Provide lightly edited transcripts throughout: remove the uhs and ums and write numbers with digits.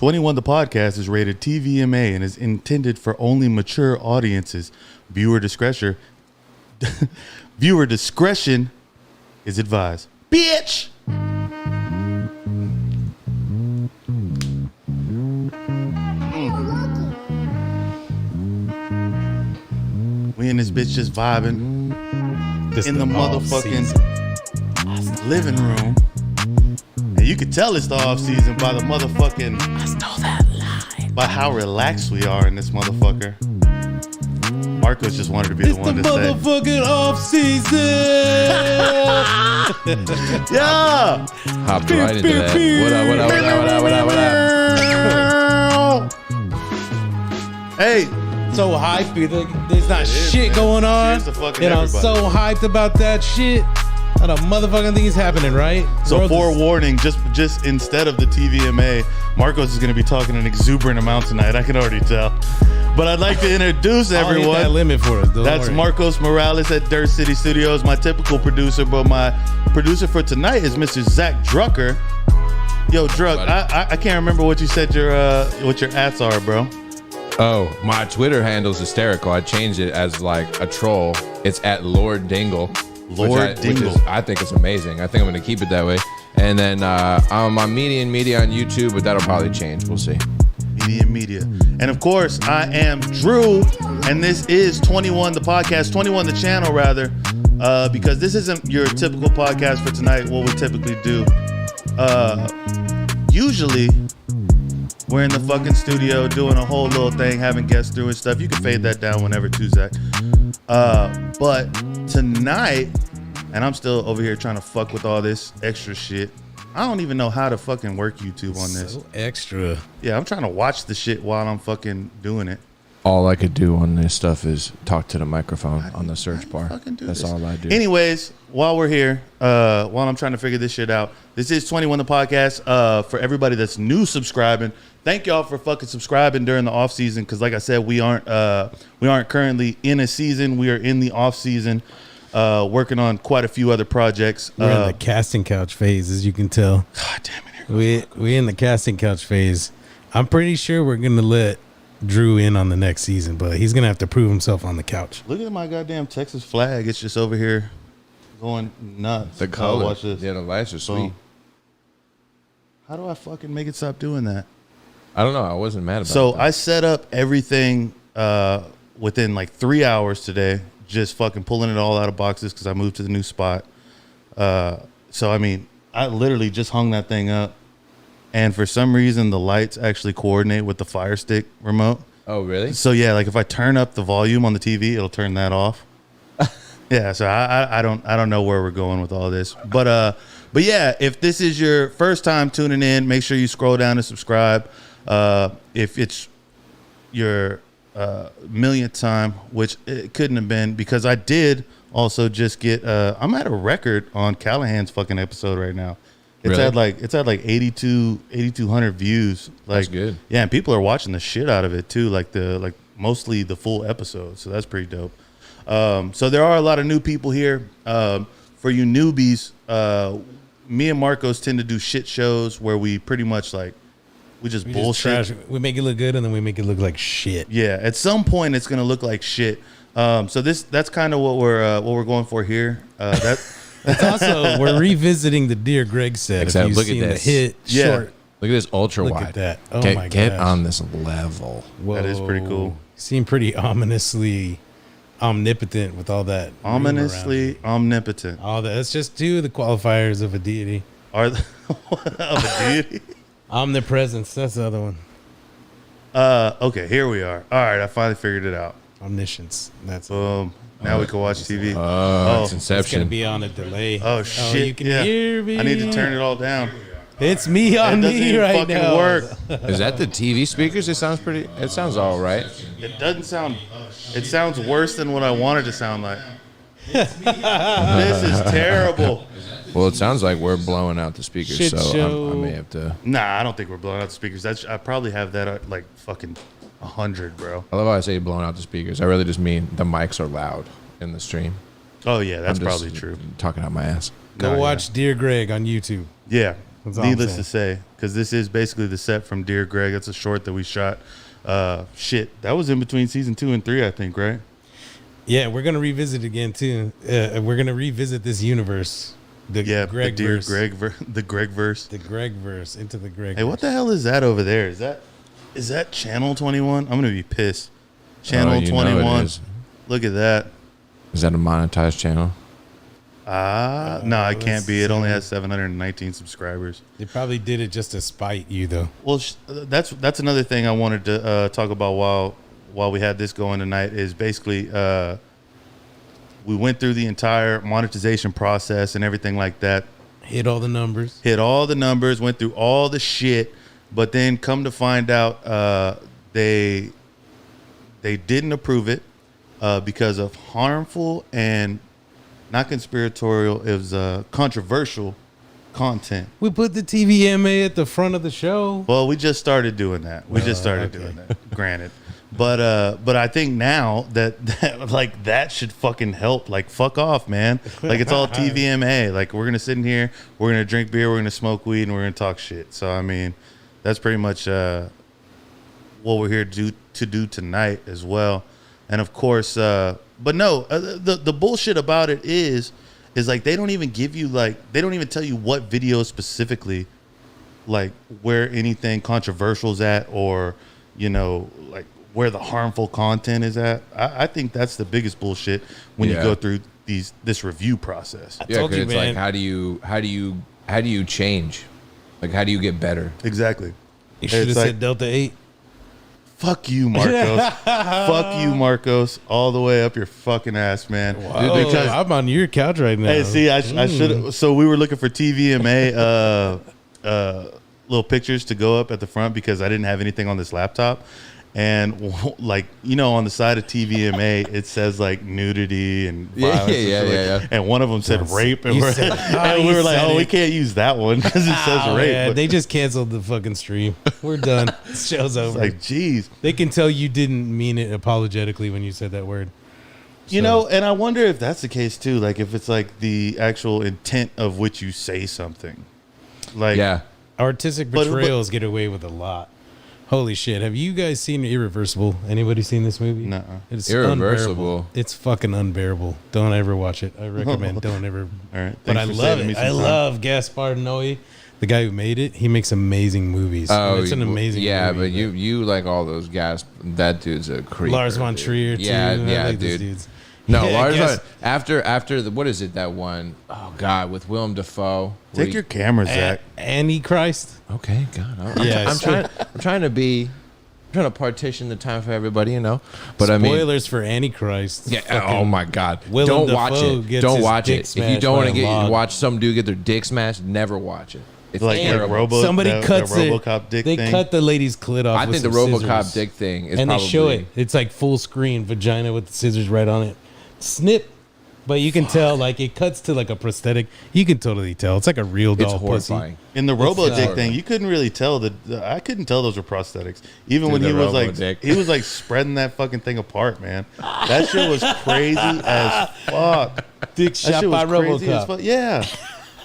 21 the podcast is rated TVMA and is intended for only mature audiences. Viewer discretion is advised. Bitch! We in this bitch just vibing in the motherfucking living room. And you can tell it's the off season by the motherfucking... I stole that line. By how relaxed we are in this motherfucker. Marcos just wanted to be the one to say. It's the motherfucking off season. Yeah. Hopped right into that. What up? Hey. So hyped. There's not shit going on. And I'm so hyped about that shit. Not a motherfucking thing is happening, right? So forewarning, just instead of the TVMA, Marcos is going to be talking an exuberant amount tonight. I can already tell. But I'd like to introduce everyone. I'll hit that limit for us. That's Marcos Morales at Dirt City Studios, my typical producer. But my producer for tonight is Mr. Zach Drucker. Yo, Druck, I can't remember what you said what your ats are, bro. Oh, my Twitter handle's hysterical. I changed it as like a troll. It's at Lord Dingle. Dingle. I think it's amazing. I think I'm going to keep it that way. And then I'm on Median Media on YouTube, but that'll probably change. We'll see. Median Media. And of course, I am Drew, and this is 21 the podcast, 21 the channel rather, because this isn't your typical podcast for tonight. What we typically do. Usually, we're in the fucking studio doing a whole little thing, having guests doing stuff. You can fade that down whenever too, Zach. But tonight, and I'm still over here trying to fuck with all this extra shit. I don't even know how to fucking work YouTube on this. So extra. Yeah, I'm trying to watch the shit while I'm fucking doing it. All I could do on this stuff is talk to the microphone on the search bar. That's all I do. Anyways, while we're here, while I'm trying to figure this shit out, this is 21 the podcast. For everybody that's new subscribing, thank y'all for fucking subscribing during the off season. Because like I said, we aren't currently in a season. We are in the off season, working on quite a few other projects. We're in the casting couch phase, as you can tell. God damn it! We in the casting couch phase. I'm pretty sure we're gonna let Drew in on the next season, but he's gonna have to prove himself on the couch. Look at my goddamn Texas flag. It's just over here going nuts. The color. Watch this. Yeah, the lights are sweet. How do I fucking make it stop doing that? I don't know. I wasn't mad about it. So I set up everything within like 3 hours today, just fucking pulling it all out of boxes because I moved to the new spot. So, I mean, I literally just hung that thing up. And for some reason, the lights actually coordinate with the Fire Stick remote. Oh, really? So, yeah, like if I turn up the volume on the TV, it'll turn that off. Yeah, so I don't know where we're going with all this. But yeah, if this is your first time tuning in, make sure you scroll down and subscribe. If it's your millionth time, which it couldn't have been, because I did also just get I'm at a record on Callahan's fucking episode right now. It's really? at like 8,200 views. Like, that's good. Yeah, and people are watching the shit out of it too, like mostly the full episode. So that's pretty dope. So there are a lot of new people here. For you newbies, me and Marcos tend to do shit shows where we pretty much like we just bullshit. We make it look good and then we make it look like shit. Yeah, at some point it's gonna look like shit. So that's kind of what we're going for here. That's also, we're revisiting the Dear Greg set. Except if you've look at seen this. the hit short. Look at this ultra Look wide. at that. Oh my god. Get on this level. Whoa. That is pretty cool. Seem pretty ominously omnipotent with all that. Ominously omnipotent. All that. That's just two of the qualifiers of a deity. Of a deity? Omnipresence. That's the other one. Okay, here we are. All right, I finally figured it out. Omniscience. That's Boom. Now we can watch TV. It's Inception. It's going to be on a delay. Oh, shit. You can hear me. I need to turn it all down. It's me on me right now. Work. Is that the TV speakers? It sounds all right. It doesn't sound. It sounds worse than what I wanted to sound like. This is terrible. Well, it sounds like we're blowing out the speakers, Shit so show. I may have to. Nah, I don't think we're blowing out the speakers. I probably have that at like fucking 100, bro. I love how I say blowing out the speakers. I really just mean the mics are loud in the stream. Oh yeah, that's I'm just probably true. Talking out my ass. Go watch Dear Greg on YouTube. Yeah, Needless to say, because this is basically the set from Dear Greg. It's a short that we shot. That was in between season 2 and 3, I think, right? Yeah, we're gonna revisit again too. We're gonna revisit this universe. The Gregverse. The Gregverse. The Gregverse into the Greg. Hey, what the hell is that over there? Is that Channel 21? I'm gonna be pissed. Channel 21. Look at that. Is that a monetized channel? No, it can't be. It only has 719 subscribers. They probably did it just to spite you, though. Well, that's another thing I wanted to talk about while we had this going tonight is basically we went through the entire monetization process and everything like that. Hit all the numbers, went through all the shit, but then come to find out they didn't approve it because of harmful and not conspiratorial. It was controversial content. We put the TVMA at the front of the show. Well, we just started doing that. Doing that. Granted, but I think now that like that should fucking help. Like fuck off, man. Like it's all TVMA. Like we're gonna sit in here, we're gonna drink beer, we're gonna smoke weed, and we're gonna talk shit. So I mean, that's pretty much what we're here to do tonight as well. And of course, but no, the bullshit about it is like they don't even give you they don't even tell you what video specifically, like where anything controversial is at, or like where the harmful content is at. I think that's the biggest bullshit when you go through this review process. Yeah, because it's like how do you change? Like how do you get better? Exactly. You should have said Delta 8. Fuck you, Marcos. Fuck you, Marcos. All the way up your fucking ass, man. Wow. Because I'm on your couch right now. Hey, see, I should. So we were looking for TVMA little pictures to go up at the front because I didn't have anything on this laptop. And like on the side of TVMA, it says like nudity and violence. Yeah. And one of them said rape, and we were like, oh, we can't use that one because it says rape. Yeah, they just canceled the fucking stream. We're done. This show's over. Like, geez, they can tell you didn't mean it apologetically when you said that word. And I wonder if that's the case too. Like, if it's like the actual intent of which you say something. Like, artistic portrayals get away with a lot. Holy shit. Have you guys seen Irreversible? Anybody seen this movie? No. It's Irreversible. Unbearable. It's fucking unbearable. Don't ever watch it. I recommend don't ever. All right. But I love it. I love Gaspar Noé, the guy who made it. He makes amazing movies. Oh, it's an amazing movie. Yeah, but you like all those guys. That dude's a creep. Lars von Trier, too. Yeah, dude. No, Lars. After the what is it? That one? Oh God, with Willem Dafoe. Take your camera, Zach. Antichrist. Okay, God. I'm trying to partition the time for everybody, But spoilers for Antichrist. Yeah. Oh my God. Willem Don't watch Dafoe it. Don't watch it. If you don't want to watch some dude get their dick smashed, never watch it. It's like somebody cuts the RoboCop dick thing. They cut the lady's clit off. I think the RoboCop dick thing is and probably, they show it. It's like full screen vagina with the scissors right on it. Snip. But you can tell, like, it cuts to like a prosthetic. You can totally tell. It's like a real doll. It's horrifying. Pussy. In the Robo Dick thing, you couldn't really tell I couldn't tell those were prosthetics. Even when he was like spreading that fucking thing apart, man. That shit was crazy as fuck. Dick shot by RoboCop. Yeah.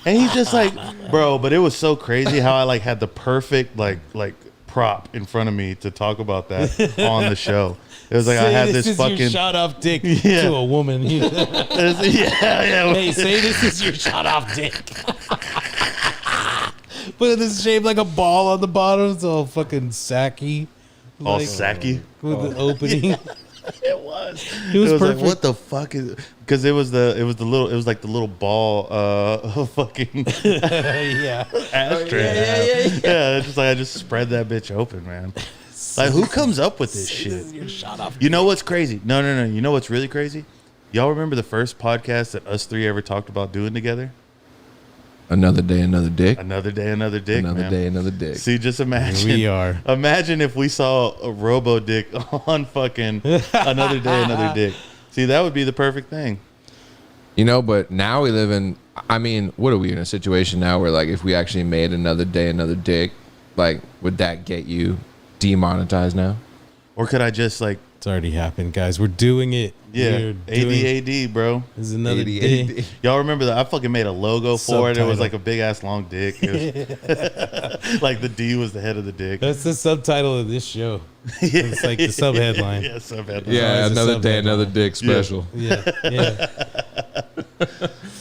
And he's just like, bro, but it was so crazy how I like had the perfect like prop in front of me to talk about that on the show. It was like I had this fucking your shot off dick to a woman. Yeah. Hey, say this is your shot off dick. But it's shaped like a ball on the bottom. It's all fucking sacky. All sacky with the opening. Yeah. It was perfect. Like, what the fuck is? Because it was like the little ball fucking ashtray. Yeah. It's just like I just spread that bitch open, man. Like, who comes up with this shit? You know what's crazy? No. You know what's really crazy? Y'all remember the first podcast that us three ever talked about doing together? Another day, another dick. Another day, another dick. Another day, another dick. See, just imagine. Here we are. Imagine if we saw a Robo Dick on fucking Another Day, Another Dick. See, that would be the perfect thing. But now we live in. I mean, what are we in a situation now where, like, if we actually made Another Day, Another Dick, like, would that get you demonetized now? Or could I just like It's already happened, guys. We're doing it. Yeah, ADAD, bro. This is another ADAD. day. Y'all remember that? I fucking made a logo for it. It was Subtitle. like a big ass long dick. It was, like the D was the head of the dick. That's the subtitle of this show. It's like the sub headline. Yeah, sub headline. Yeah, always a another day, sub-headline. another dick special. Yeah.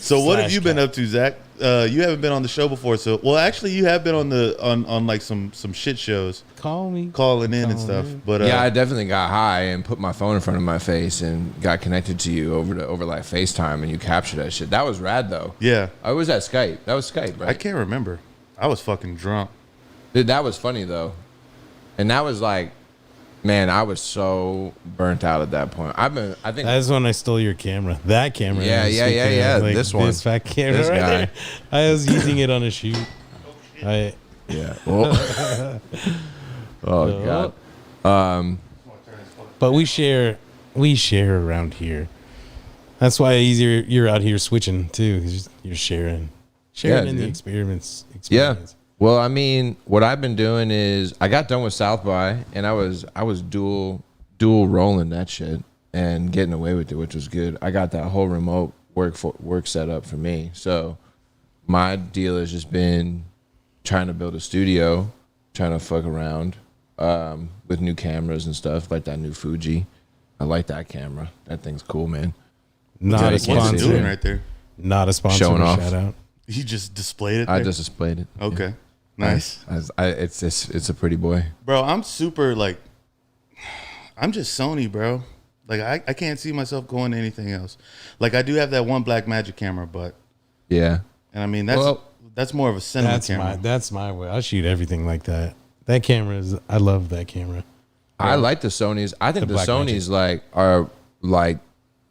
So what have Slash you been cat. up to, Zach? You haven't been on the show before, so well, actually, you have been on like some shit shows, Call me. calling in and Calling stuff. in. But Yeah, I definitely got high and put my phone in front of my face and got connected to you over like FaceTime, and you captured that shit. That was rad though. yeah, I was at Skype. That was Skype, right? I can't remember. I was fucking drunk. Dude, that was funny though, and that was like, man, I was so burnt out at that point. I think That's when I stole your camera. That camera. Yeah, I was yeah, yeah, speaking yeah. of, like, This one. This fat camera This right guy. there. I was using it on a shoot. I yeah. Oh god. But we share around here. That's why you're out here switching too. 'Cause you're sharing Yeah, in the dude. experience. Yeah. Well, I mean, what I've been doing is I got done with South by, and I was dual rolling that shit and getting away with it, which was good. I got that whole remote work set up for me. So my deal has just been trying to build a studio, trying to fuck around with new cameras and stuff, like that new Fuji. I like that camera. That thing's cool, man. Not a Dedicated. What's it sponsor. doing right there? Not a sponsor. Showing but off. Shout out. You just displayed it. I there? just displayed it. Okay, nice, It's a pretty boy. bro. I'm super like, I'm just Sony, bro. Like I can't see myself going to anything else. Like I do have that one Black Magic camera, but Yeah. and I mean Well, that's more of a cinema camera. That's my way. I shoot everything like that. That camera is. I love that camera. I like the Sonys. I think the Black Sonys are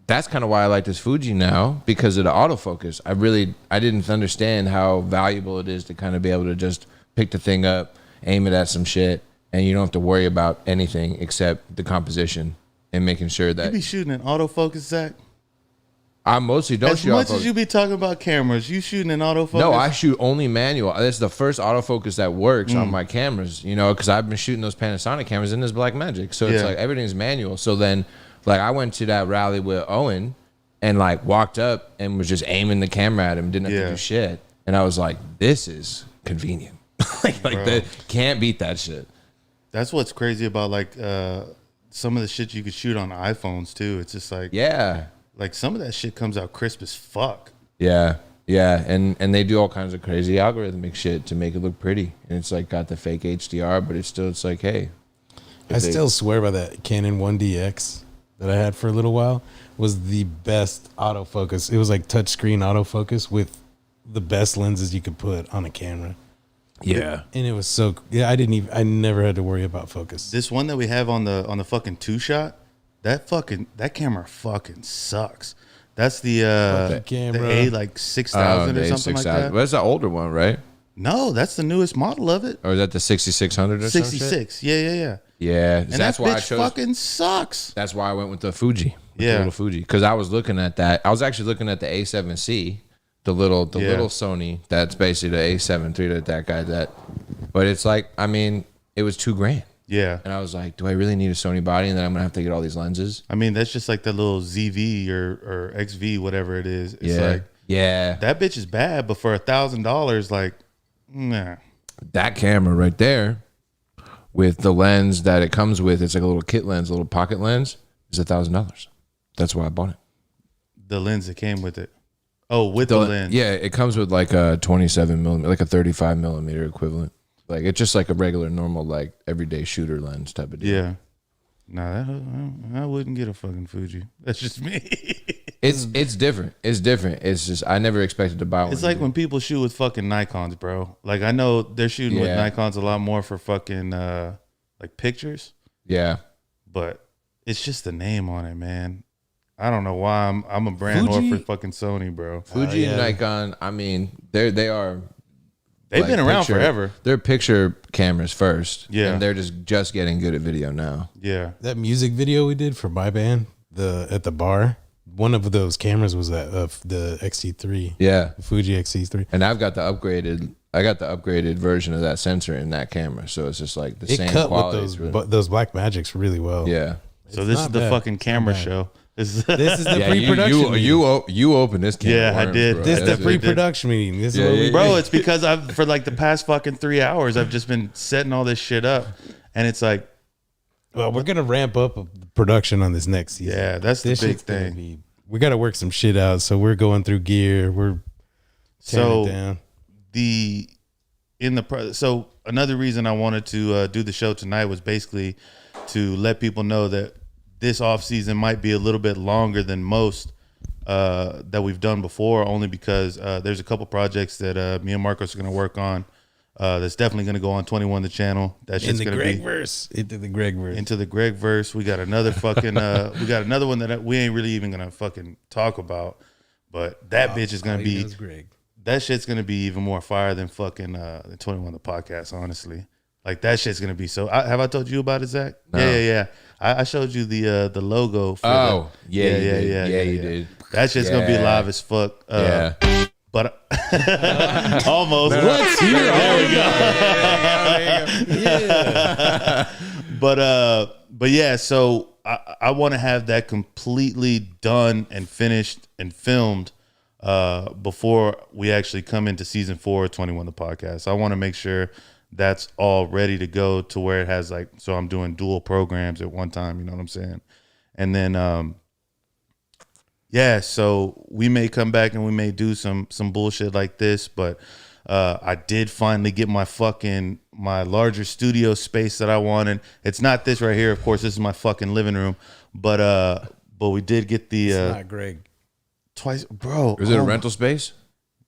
that's kind of why I like this Fuji now, because of the autofocus. I didn't understand how valuable it is to kind of be able to just pick the thing up, aim it at some shit, and you don't have to worry about anything except the composition and making sure You that be shooting in autofocus, Zach. I mostly don't As shoot much autofocus. as you be talking about cameras, you shooting in autofocus. No, I shoot only manual. That's the first autofocus that works on my cameras, because I've been shooting those Panasonic cameras in this Black Magic. So it's Yeah. like everything's manual. So then, like, I went to that rally with Owen and, like, walked up and was just aiming the camera at him, didn't have Yeah. to do shit. And I was like, this is convenient. like Bro. that, can't beat that shit. That's what's crazy about like some of the shit you could shoot on iPhones too. It's just like Yeah. like some of that shit comes out crisp as fuck. Yeah. Yeah. And they do all kinds of crazy algorithmic shit to make it look pretty. And it's like got the fake HDR, but it's like, hey. I still swear by that Canon 1DX that I had for a little while was the best autofocus. It was like touchscreen autofocus with the best lenses you could put on a camera. Yeah. And it was so, I never had to worry about focus. This one that we have on the fucking two shot, that camera fucking sucks. That's the camera? the A like 6000 or something like that. Well, that's the older one, right? No, that's the newest model of it. Or is that the 6600 or something? 66. Yeah. Yeah, And that's that why I bitch chose. fucking sucks. That's why I went with the Fuji. With Yeah. the little Fuji, because I was looking at that. I was actually looking at the A7C, the little Sony. That's basically the A7 III that guy's at. But it's like, I mean, it was $2,000, Yeah. and I was like, do I really need a Sony body? And then I'm gonna have to get all these lenses. I mean, that's just like the little ZV or XV, whatever it is. It's like yeah. that bitch is bad, but for $1,000, like, nah. That camera right there, with the lens that it comes with, it's like a little kit lens, a little pocket lens, is $1,000. That's why I bought it. The lens that came with it. Oh, with the lens. Yeah, it comes with like a 27 millimeter, like a 35 millimeter equivalent. Like it's just like a regular, normal, like everyday shooter lens type of deal. Yeah. Nah, I wouldn't get a fucking Fuji. That's just me. It's different. It's different. It's just I never expected to buy one. It's like when people shoot with fucking Nikons, bro. Like I know they're shooting with Nikons a lot more for fucking like pictures, yeah. but it's just the name on it, man. I don't know why I'm a brand whore for fucking Sony, bro. Fuji and Nikon. I mean, they've They've been around forever. They're picture cameras first. Yeah. And they're just getting good at video now. Yeah. That music video we did for my band, at the bar, one of those cameras was that of the XT3. Yeah. The Fuji XT3. And I got the upgraded version of that sensor in that camera. So it's just like the It same cut quality. with those Black Magics really well. Yeah. So this is the fucking camera show. This is the pre-production meeting. You opened this can of worms, I did. Bro. This is the pre-production meeting. This is what we bro, do. it's because for like the past fucking 3 hours, I've just been setting all this shit up. And it's like, well, we're going to ramp up production on this next season. yeah, that's the big thing. We got to work some shit out. So we're going through gear. We're tearing it down. So another reason I wanted to do the show tonight was basically to let people know that this off season might be a little bit longer than most that we've done before, only because there's a couple projects that me and Marcos are going to work on. That's definitely going to go on 21 the channel. That shit's going to be into the Greg verse. We got another fucking we got another one that we ain't really even going to fucking talk about, but that bitch is going to be that shit's going to be even more fire than fucking the 21 the podcast, honestly. Like that shit's going to be so. Have I told you about it, Zach? No. Yeah. I showed you the logo. For you did. That shit's gonna be live as fuck. But almost. What's here? There we go. Yeah. But yeah. So I want to have that completely done and finished and filmed before we actually come into season 4 of 21 the podcast. I want to make sure that's all ready to go to where it has like, so I'm doing dual programs at one time, you know what I'm saying? And then, so we may come back and we may do some bullshit like this, but I did finally get my larger studio space that I wanted. It's not this right here, of course. This is my fucking living room, but we did get the. It's not Greg. Twice, bro. Is it a rental space?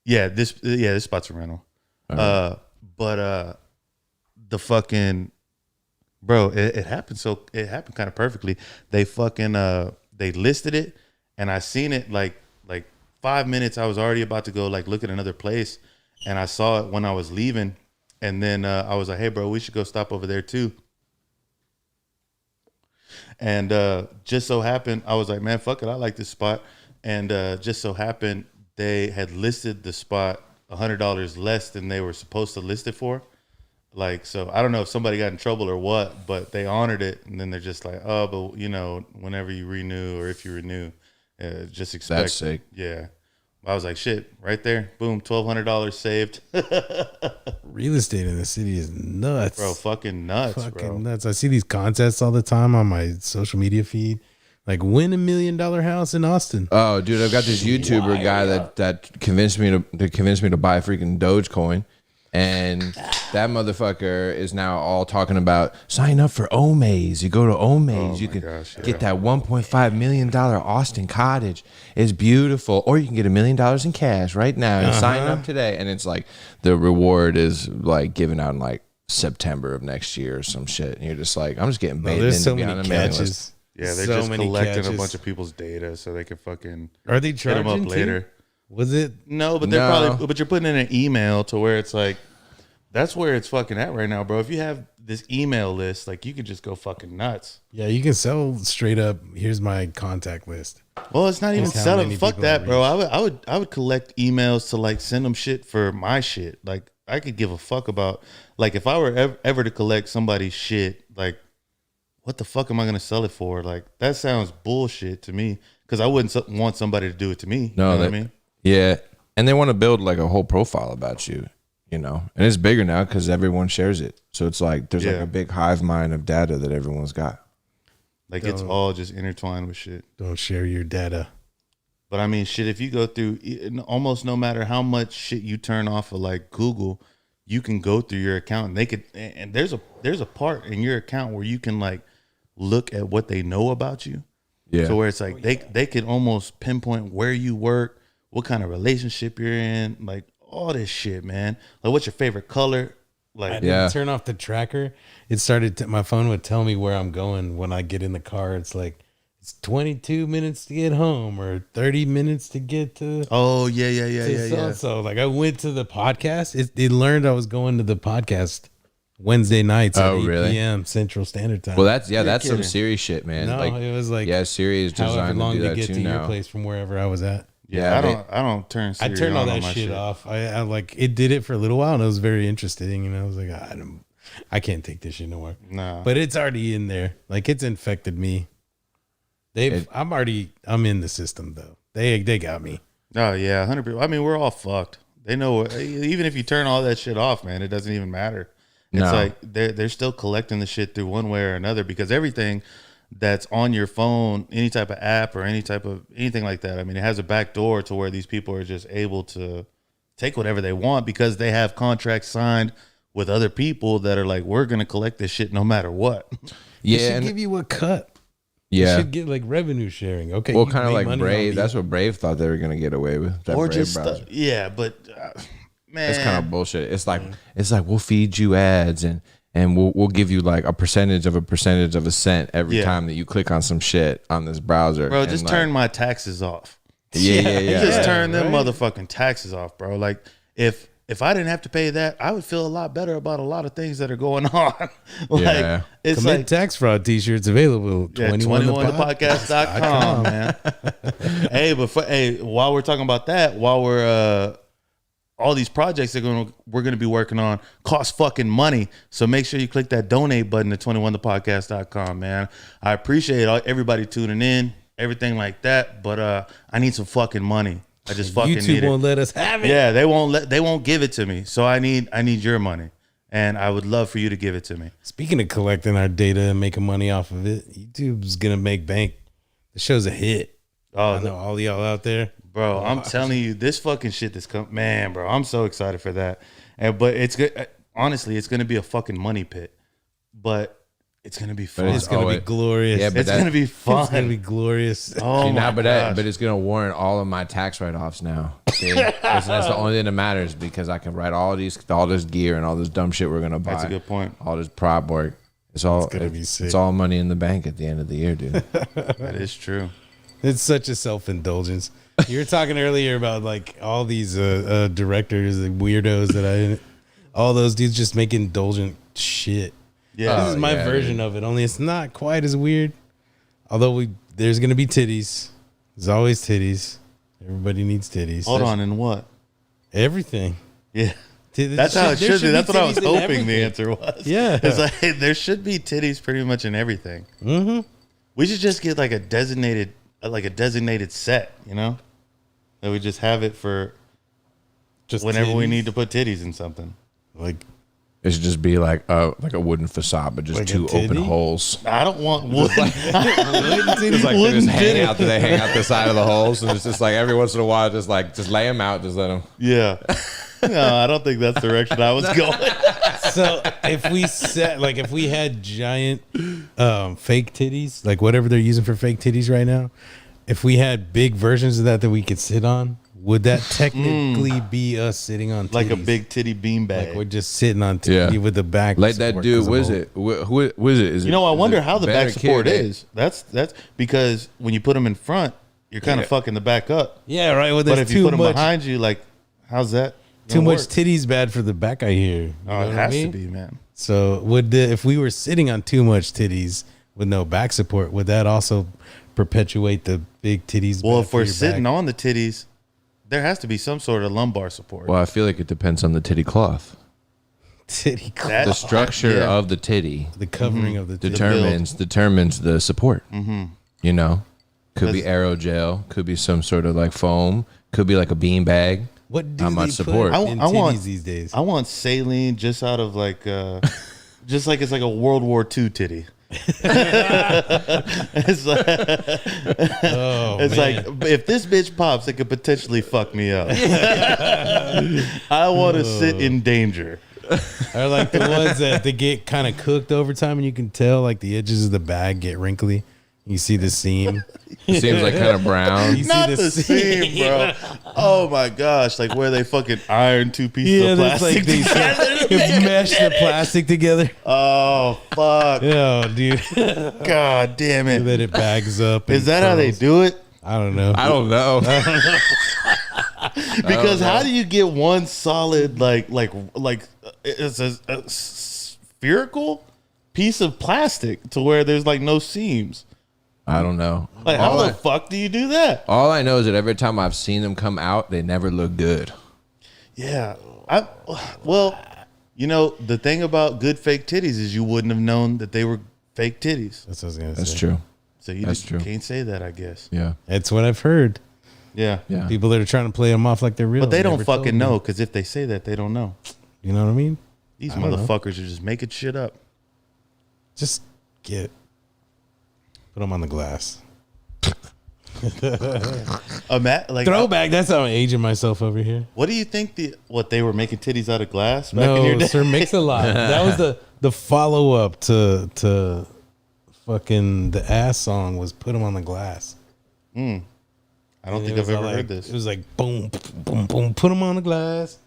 Yeah, this spot's a rental. Right. But the fucking bro, it happened. So it happened kind of perfectly. They fucking they listed it, and I seen it like 5 minutes. I was already about to go like look at another place, and I saw it when I was leaving, and then I was like, hey bro, we should go stop over there too. And just so happened, I was like, man, fuck it, I like this spot. And just so happened they had listed the spot $100 less than they were supposed to list it for. Like, so I don't know if somebody got in trouble or what, but they honored it. And then they're just like, oh, but you know, whenever you renew or if you renew, just expect. That's sick. Yeah. I was like, shit, right there. Boom. $1,200 saved. Real estate in the city is nuts. Bro, fucking nuts, fucking nuts. I see these contests all the time on my social media feed. Like, win $1 million house in Austin. Oh, dude, I've got this YouTuber guy that convinced me to buy freaking Dogecoin. And that motherfucker is now all talking about sign up for Omaze. You go to Omaze, you can get that $1.5 million Austin cottage. It's beautiful. Or you can get $1 million in cash right now and sign up today. And it's like the reward is like given out in like September of next year or some shit. And you're just like, I'm just getting baited there's into so being many on a mailing list. catches. Yeah, they're so just many collecting catches. a bunch of people's data so they can fucking Are they hit charging them up later. too? Was it? No, but they're probably, but you're putting in an email to where it's like, that's where it's fucking at right now, bro. If you have this email list, like you could just go fucking nuts. Yeah, you can sell straight up. Here's my contact list. Well, it's not even how selling. many Fuck people that, I bro. I would collect emails to like send them shit for my shit. Like I could give a fuck about, like if I were ever to collect somebody's shit, like what the fuck am I gonna sell it for? Like that sounds bullshit to me because I wouldn't want somebody to do it to me. No, you know what I mean? Yeah, and they want to build like a whole profile about you. You know, and it's bigger now because everyone shares it. So it's like there's like a big hive mind of data that everyone's got. Like it's all just intertwined with shit. Don't share your data. But I mean, shit, if you go through almost no matter how much shit you turn off of like Google, you can go through your account and they could, and there's a part in your account where you can like look at what they know about you. Yeah. So where it's like they could almost pinpoint where you work, what kind of relationship you're in, like all this shit, man. Like, what's your favorite color? Like, I didn't turn off the tracker. It started. My phone would tell me where I'm going when I get in the car. It's like it's 22 minutes to get home or 30 minutes to get to. Oh yeah. So like I went to the podcast. It learned I was going to the podcast Wednesday nights at 8 p.m. Central Standard Time. Well, that's some serious shit, man. No, like, it was like Siri is designed to do that get too to now. your place from wherever I was at. Yeah, I don't turn Siri I turned all that on shit off. I like it did it for a little while and it was very interesting. And I was like, I can't take this shit no more. Nah. But it's already in there. Like it's infected me. I'm in the system though. They got me. Oh yeah, 100%. I mean, we're all fucked. They know. Even if you turn all that shit off, man, it doesn't even matter. It's like they're still collecting the shit through one way or another, because everything that's on your phone, any type of app or anything like that, I mean, it has a back door to where these people are just able to take whatever they want because they have contracts signed with other people that are like, we're gonna collect this shit no matter what. Yeah, they should give you a cut. Yeah, you should get like revenue sharing. Okay, well, kind of like Brave. That's what Brave thought they were gonna get away with. That or Brave just browser. Yeah, but man, it's kind of bullshit. It's like we'll feed you ads and we'll give you like a percentage of a cent every time that you click on some shit on this browser. Bro, just turn my taxes off. Yeah. Just turn them motherfucking taxes off, bro. Like if I didn't have to pay that, I would feel a lot better about a lot of things that are going on. It's Commit like tax fraud t-shirts available. 21thepodcast.com, man. Hey, while we're talking about that, while we're all these projects we're gonna be working on cost fucking money. So make sure you click that donate button at 21thepodcast.com, man. I appreciate everybody tuning in, everything like that, but I need some fucking money. I just fucking need it. YouTube won't let us have it. Yeah, they won't give it to me. So I need your money, and I would love for you to give it to me. Speaking of collecting our data and making money off of it, YouTube's gonna make bank. The show's a hit. Oh, I know all y'all out there, bro. I'm telling you, this fucking shit that's come, man, bro. I'm so excited for that. But it's good. Honestly, it's gonna be a fucking money pit, but it's gonna be fun. It's gonna be glorious. Yeah, it's gonna be fun. It's gonna be glorious. Oh my gosh. But it's gonna warrant all of my tax write-offs now. See, that's the only thing that matters, because I can write all this gear and all this dumb shit we're gonna buy. That's a good point. All this prop work. It's gonna be sick. It's all money in the bank at the end of the year, dude. That is true. It's such a self-indulgence. You were talking earlier about like all these directors and weirdos all those dudes just make indulgent shit. Yeah, this is my version of it. Only it's not quite as weird. Although there's gonna be titties. There's always titties. Everybody needs titties. Hold on, and what? Everything. Yeah. That's how it should be. That's what I was hoping the answer was. Yeah. It's like, hey, there should be titties pretty much in everything. Mm-hmm. We should just get like a designated set, you know? That we just have it for just whenever we need to put titties in something. Like it should just be like a wooden facade, but just like two open holes. I don't want wooden. It's like they just hang out. They hang out the side of the holes, and it's just like every once in a while, just lay them out, just let them. Yeah. No, I don't think that's the direction I was going. So if we had giant fake titties, like whatever they're using for fake titties right now, if we had big versions of that we could sit on, would that technically be us sitting on titties? Like a big titty beanbag? Like we're just sitting on titty with the back. Like that dude, what is it? Who is it? You know, I wonder how the back support is. That's because when you put them in front, you're kind of fucking the back up. Yeah, right. Well, but if you put them behind you, like, how's that? Too much titties bad for the back, I hear. Oh, it has to be, man. So if we were sitting on too much titties with no back support, would that also perpetuate the big titties? Well, if we're sitting on the titties, there has to be some sort of lumbar support. Well, I feel like it depends on the titty cloth. Titty cloth. The structure of the titty, the covering of the titty determines the support. Mm-hmm. You know, could be aerogel, could be some sort of like foam, could be like a bean bag. What do how much support? I want these days. I want saline just out of like, just like it's like a World War II titty. It's like, like if this bitch pops, it could potentially fuck me up. I want to sit in danger. Or like the ones that they get kind of cooked over time, and you can tell like the edges of the bag get wrinkly. You see the seam. It seems like kind of brown. Not the seam, bro. Oh my gosh, like where they fucking iron two pieces of plastic like together. Mesh the plastic together. Oh fuck. Yeah, dude. God damn it. And then it bags up. Is that how they do it? I don't know. Because how do you get one solid like it's a spherical piece of plastic to where there's like no seams? I don't know. Like how the fuck do you do that? All I know is that every time I've seen them come out, they never look good. Yeah. Well, you know, the thing about good fake titties is you wouldn't have known that they were fake titties. That's what I was gonna say. That's true. So you That's just true. can't say that, I guess. Yeah. That's what I've heard. Yeah. Yeah. People that are trying to play them off like they're real. But they don't never told fucking me. know, because if they say that, they don't know. You know what I mean? These I don't know. motherfuckers are just making shit up. Just put them on the glass. Throwback. That's how I'm aging myself over here. What do you think they were making titties out of glass back in your No, day? Sir Mix-a-Lot. That was the follow up to fucking the ass song was put them on the glass. I don't think It I've was ever like- heard this. It was like boom, boom, boom, put them on the glass.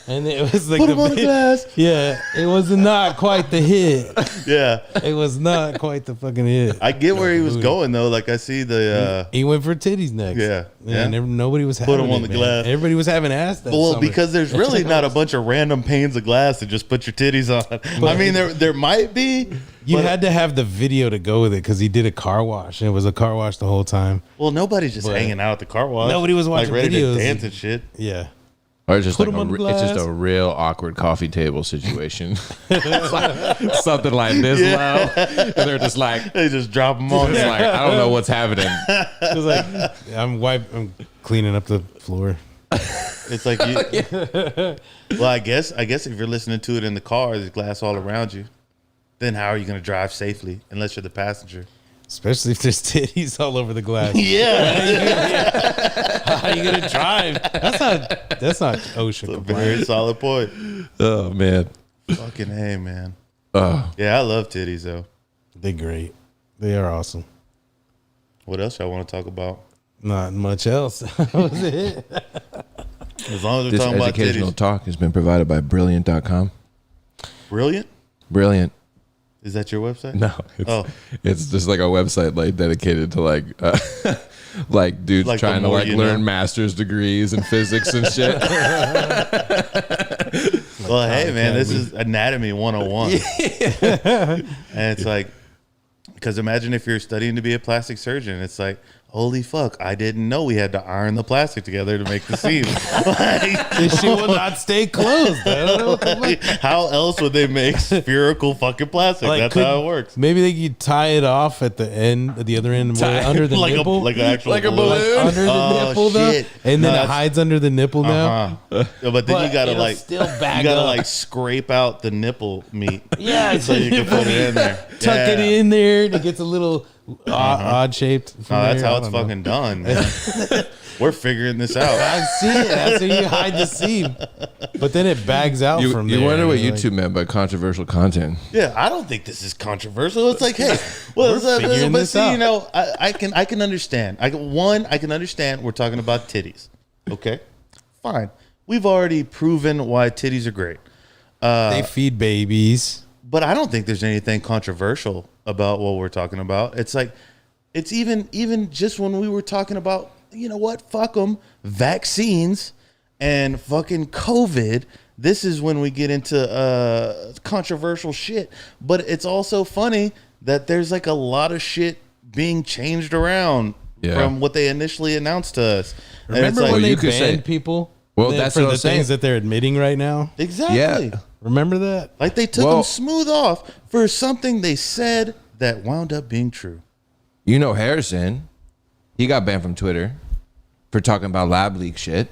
And it was like Put 'em on the glass. Yeah, it was not quite the hit. Yeah. It was not quite the fucking hit. I get where he was going though. Like I see the He went for titties next. Yeah. And nobody was having him on it, the man. glass. Everybody was having ass that well, summer. because there's really not a bunch of random panes of glass to just put your titties on. I mean, there might be. You but- had to have the video to go with it because he did a car wash. And it was a car wash the whole time. Well, nobody's just But- hanging out at the car wash. Nobody was watching like ready videos. to dance and shit. Yeah. Or it's just Put like 'em on the it's just glass. a real awkward coffee table situation. It's like something like this loud, and they're just like, They just drop them on it's there. like I don't know what's happening. It was like, I'm cleaning up the floor. It's like you. Well, I guess if you're listening to it in the car, there's glass all around you. Then how are you going to drive safely unless you're the passenger? Especially if there's titties all over the glass. Yeah, How are you gonna drive? That's not OSHA very compliant. solid point. Oh man. Fucking hey, man. Oh, Yeah, I love titties though. They're great. They are awesome. What else I want to talk about? Not much else. That was it. As long as we're this talking about educational titties. talk has been provided by Brilliant.com. Brilliant. Brilliant. Is that your website? No, it's just like a website like dedicated to like like dudes Like the trying to more like you learn know. master's degrees in physics and shit. Well, hey, man, this is Anatomy 101. And it's like, because imagine if you're studying to be a plastic surgeon. It's like, holy fuck, I didn't know we had to iron the plastic together to make the seam. This shit will not stay closed. I don't know what the fuck. How else would they make spherical fucking plastic? Like, That's could- how it works. Maybe they could tie it off at the end, at the other end, where- under the like nipple, like an actual Like a balloon. balloon? under the Oh, nipple, though, shit. and No, then it that's- hides under the nipple now. Yeah, but then you gotta it'll like still back you gotta up. like scrape out the nipple meat Yeah, so you can put it in there. tuck it Yeah. in there, and it gets a little odd shaped. No, that's how it's fucking done, man. We're figuring this out. I see it. That's how you hide the seam. But then it bags out You, from there. you wonder what Like, YouTube meant by controversial content. Yeah, I don't think this is controversial. It's like, hey, well, figuring but this see, out. you know, I can understand. I can understand. We're talking about titties. Okay, fine. We've already proven why titties are great. they feed babies. But I don't think there's anything controversial about what we're talking about. It's like, it's even just when we were talking about, you know what, fuck them, vaccines and fucking COVID. This is when we get into controversial shit. But it's also funny that there's like a lot of shit being changed around from what they initially announced to us. And it's Remember like, when you they could say- banned people? Well, that's for what the I'm saying. things that they're admitting right now. exactly. Yeah. Remember that? Like they took Well- them smooth off for something they said that wound up being true. You know Harrison, he got banned from Twitter for talking about lab leak shit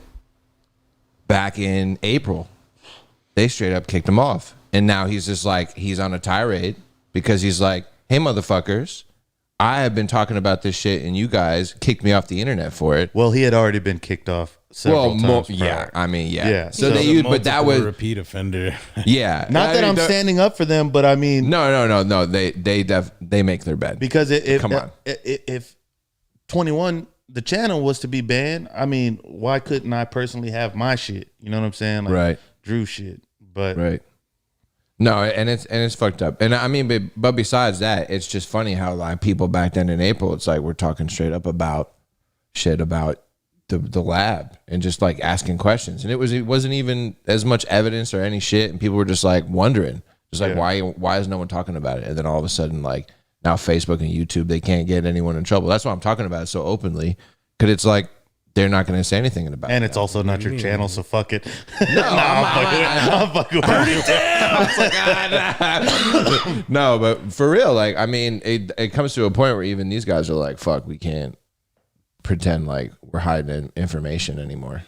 back in April. They straight up kicked him off. And now he's just like, he's on a tirade because he's like, hey, motherfuckers, I have been talking about this shit and you guys kicked me off the internet for it. Well, he had already been kicked off several times. yeah, prior. I mean, yeah. Yeah. So So they He's a used, but that multiple was, repeat offender. yeah. Not that I I'm mean, standing up for them, but I mean, No. They make their bed. because Come on. if 21 the channel was to be banned, I mean, why couldn't I personally have my shit? You know what I'm saying? Like Right. Drew shit. But Right. No, and it's fucked up. And I mean, but besides that, it's just funny how like people back then in April, it's like we're talking straight up about shit about the lab and just like asking questions. And it wasn't even as much evidence or any shit. And people were just like wondering, just like, why is no one talking about it? And then all of a sudden, like now Facebook and YouTube, they can't get anyone in trouble. That's why I'm talking about it so openly. Cause it's like they're not going to say anything about it. And it's also not your channel, so fuck it. No, I'm fucking with you. No, but for real, like, I mean, it comes to a point where even these guys are like, fuck, we can't pretend like we're hiding information anymore.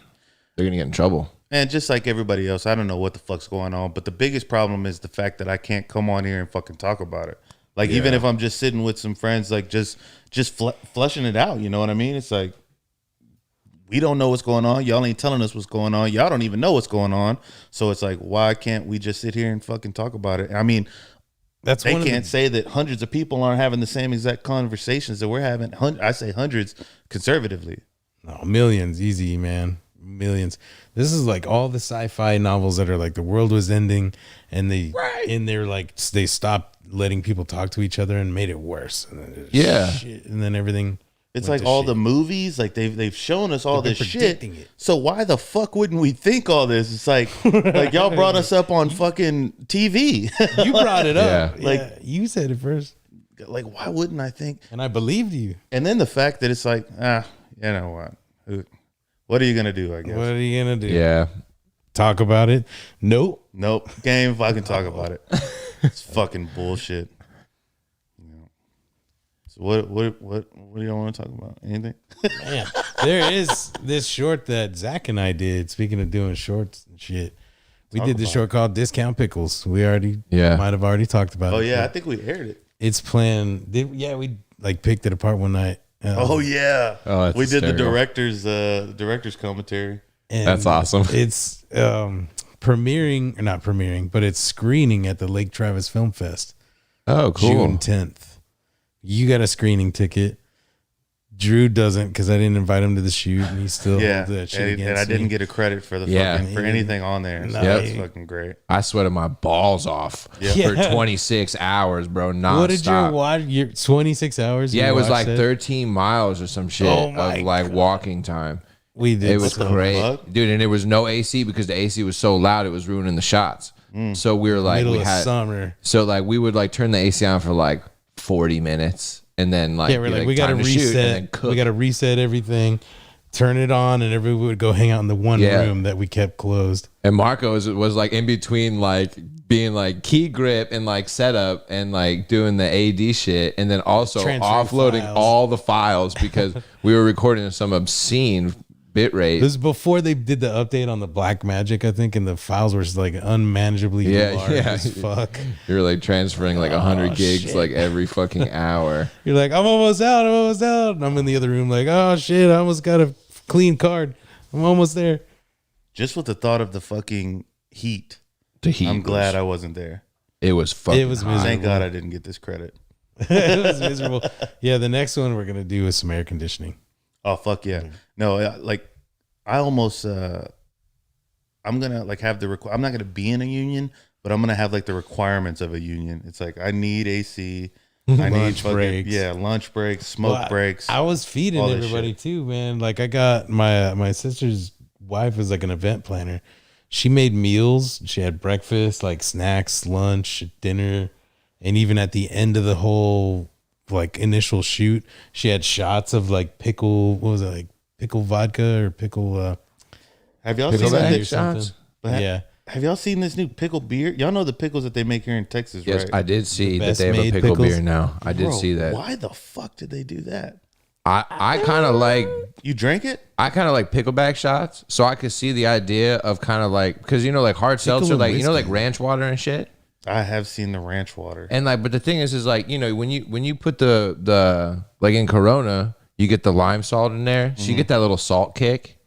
They're going to get in trouble. And just like everybody else, I don't know what the fuck's going on, but the biggest problem is the fact that I can't come on here and fucking talk about it. Like, even if I'm just sitting with some friends, like just flushing it out, you know what I mean? It's like, we don't know what's going on. Y'all ain't telling us what's going on. Y'all don't even know what's going on. So it's like, why can't we just sit here and fucking talk about it? I mean, That's they can't say that hundreds of people aren't having the same exact conversations that we're having. I say hundreds conservatively. No, millions, easy, man. Millions. This is like all the sci-fi novels that are like the world was ending, and they're like they stopped letting people talk to each other and made it worse. And then and then everything. It's like all the movies, like they've shown us all this shit. So why the fuck wouldn't we think all this? It's like y'all brought us up on fucking TV. You brought it up. Yeah. Like you said it first. Like, why wouldn't I think? And I believed you. And then the fact that it's like, you know what are you gonna do? I guess. What are you gonna do? Yeah. Talk about it? Nope. Can't even fucking talk about it. It's fucking bullshit. So what do you want to talk about? Anything? Man, there is this short that Zach and I did. Speaking of doing shorts and shit, we did this short called Discount Pickles. We already might have already talked about it. Oh yeah, I think we aired it. It's planned. We like picked it apart one night. Oh yeah, that's we did hysterical. the director's commentary. And that's awesome. It's premiering, or not premiering, but it's screening at the Lake Travis Film Fest. Oh, cool. June 10th. You got a screening ticket. Drew doesn't, because I didn't invite him to the shoot, and he still holds that shit against and I didn't me. get a credit for the for anything on there. So that's fucking great. I sweated my balls off for 26 hours, bro. Nonstop. What did you watch? Your 26 hours? Yeah, it was like that? 13 miles or some shit of like walking time. We did. It was great, dude, and there was no AC because the AC was so loud it was ruining the shots. So we were like, Middle of summer. So like we would like turn the AC on for like 40 minutes, and then like we're like we got to reset. We got to reset everything, turn it on, and everybody would go hang out in the one room that we kept closed. And Marco was like in between like being like key grip and like setup and like doing the AD shit, and then also offloading all the files because we were recording some obscene bit rate. This is before they did the update on the Black Magic, I think, and the files were like unmanageably large as fuck. You're like transferring like 100 gigs like every fucking hour. You're like, I'm almost out. And I'm in the other room like, oh shit, I almost got a clean card. I'm almost there. Just with the thought of the fucking heat. I'm glad I wasn't there. It was fucking miserable. Thank God I didn't get this credit. It was miserable. Yeah, the next one we're going to do is some air conditioning. Oh fuck yeah! No, like I almost I'm gonna like have I'm not gonna be in a union, but I'm gonna have like the requirements of a union. It's like I need AC, I need breaks, lunch breaks, smoke breaks. I was feeding everybody too, man. Like I got my sister's wife is like an event planner. She made meals. She had breakfast, like snacks, lunch, dinner, and even at the end of the whole like initial shoot, she had shots of like pickle. What was it, like pickle vodka or pickle? Have y'all seen that shots? Yeah. Have y'all seen this new pickle beer? Y'all know the pickles that they make here in Texas, right? Yes, I did see that they have a pickle beer now. I did see that. Why the fuck did they do that? I kind of like. You drank it? I kind of like pickleback shots, so I could see the idea of kind of like, because you know, like hard seltzer, like you know, like ranch water and shit. I have seen the ranch water, and like, but the thing is like, you know, when you put the like in Corona, you get the lime salt in there, so you get that little salt kick.